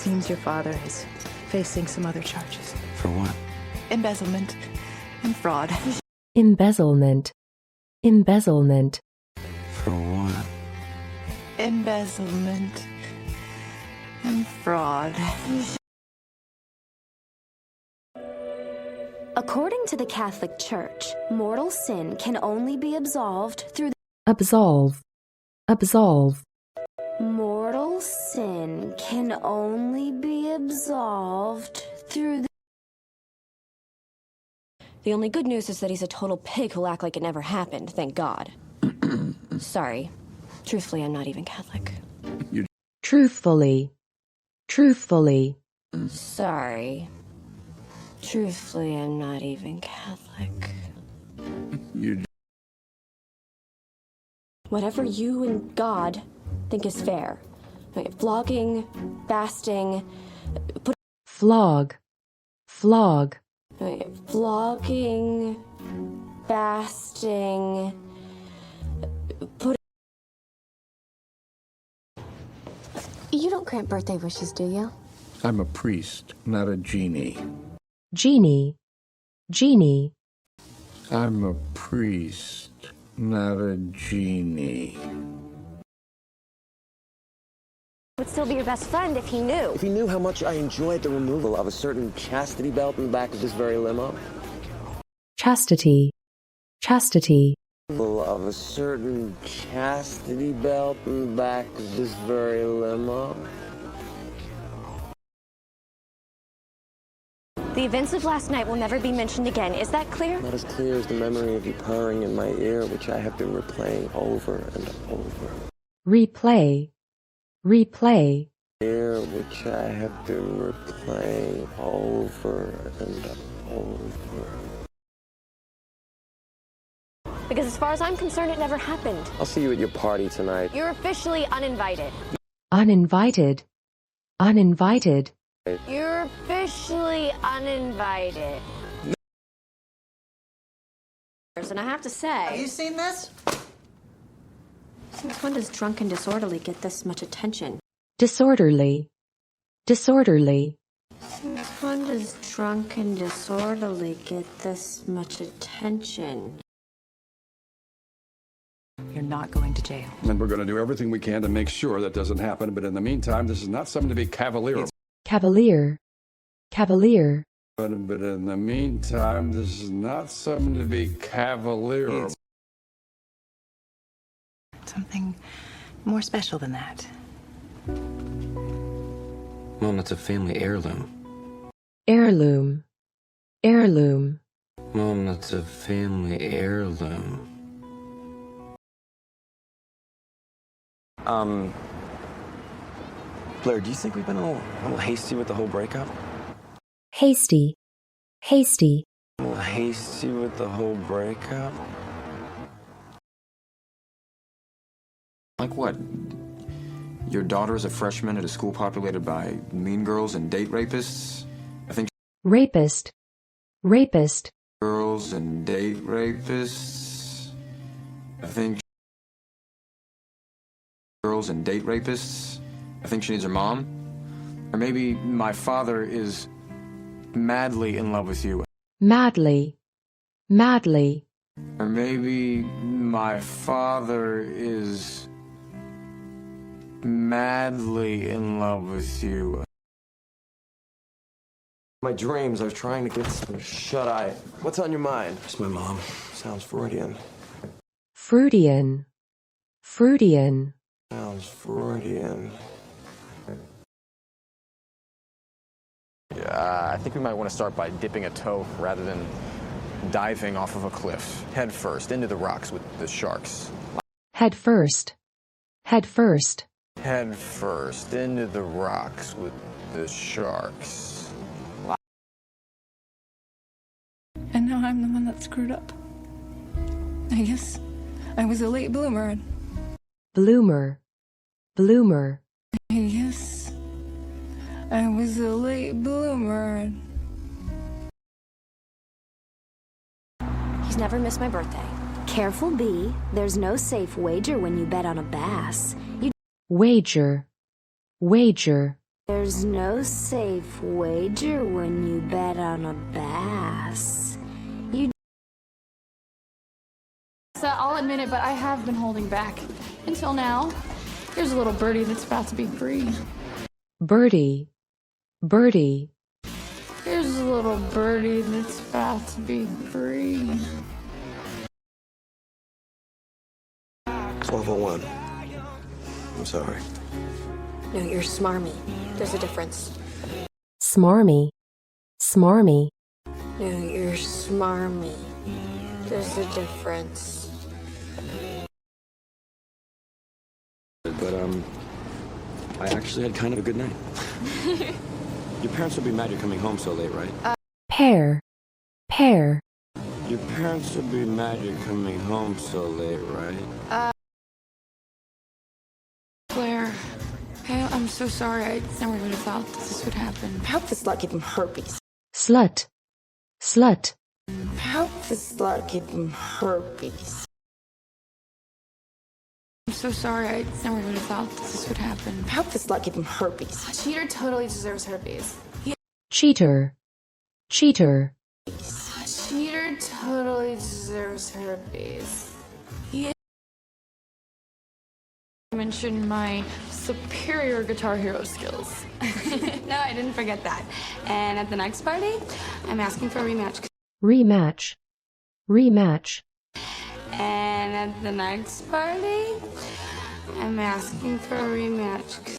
seems your father is facing some other charges. For what? Embezzlement and fraud. Embezzlement. Embezzlement. For what? Embezzlement and fraud. According to the Catholic Church, mortal sin can only be absolved through Absolve. Absolve. mortal sin can only be absolved through The only good news is that he's a total pig who'll act like it never happened, thank God. Sorry. Truthfully, I'm not even Catholic. Truthfully. Truthfully. Sorry. Truthfully, I'm not even Catholic. Whatever you and God think is fair. Vlogging, fasting, Flog. Flog. vlogging, fasting, You don't grant birthday wishes, do you? I'm a priest, not a genie. Genie. Genie. I'm a priest, not a genie. Would still be your best friend if he knew. If he knew how much I enjoyed the removal of a certain chastity belt in the back of this very limo. Chastity. Chastity. Of a certain chastity belt in the back of this very limo. The events of last night will never be mentioned again. Is that clear? Not as clear as the memory of you purring in my ear, which I have been replaying over and over. Replay. Replay. Ear, which I have been replaying over and over. Because as far as I'm concerned, it never happened. I'll see you at your party tonight. You're officially uninvited. Uninvited. Uninvited. You're officially uninvited. And I have to say... Have you seen this? Since when does drunk and disorderly get this much attention? Disorderly. Disorderly. Since when does drunk and disorderly get this much attention? You're not going to jail. And we're going to do everything we can to make sure that doesn't happen. But in the meantime, this is not something to be cavalier. Cavalier. Cavalier. But in the meantime, this is not something to be cavalier. Something more special than that. Mom, that's a family heirloom. Heirloom. Heirloom. Mom, that's a family heirloom. Blair, do you think we've been a little hasty with the whole breakup? Hasty. Hasty. A little hasty with the whole breakup? Like what? Your daughter is a freshman at a school populated by mean girls and date rapists? I think Rapist. Rapist. girls and date rapists. I think girls and date rapists. I think she needs her mom. Or maybe my father is madly in love with you. Madly. Madly. Or maybe my father is madly in love with you. My dreams, I was trying to get some shut-eye. What's on your mind? It's my mom. Sounds Freudian. Freudian. Freudian. Sounds Freudian. Yeah, I think we might want to start by dipping a toe rather than diving off of a cliff, head first, into the rocks with the sharks. Head first. Head first. Head first, into the rocks with the sharks. And now I'm the one that screwed up. I guess I was a late bloomer. Bloomer. Bloomer. I guess I was a late bloomer. He's never missed my birthday. Careful, B. There's no safe wager when you bet on a bass. You Wager. Wager. There's no safe wager when you bet on a bass. So I'll admit it, but I have been holding back. Until now. Here's a little birdie that's about to be free. Birdie, birdie. Here's a little birdie that's about to be free. 1201. I'm sorry. No, you're smarmy. There's a difference. Smarmy, smarmy. No, you're smarmy. There's a difference. But, I actually had kind of a good night. Your parents would be mad you're coming home so late, right? Pear, pear. Your parents would be mad you're coming home so late, right? Claire, hey, I'm so sorry. I never would have thought this would happen. I hope this slut gave him herpes. Slut, slut. I hope this slut gave him herpes. I'm so sorry. I never would have thought this would happen. I hope this slut gave him herpes. Cheater totally deserves herpes. Cheater, cheater. Cheater totally deserves herpes. Yeah. I mentioned my superior Guitar Hero skills. No, I didn't forget that. And at the next party, I'm asking for a rematch. Rematch, rematch. And at the next party, I'm asking for a rematch.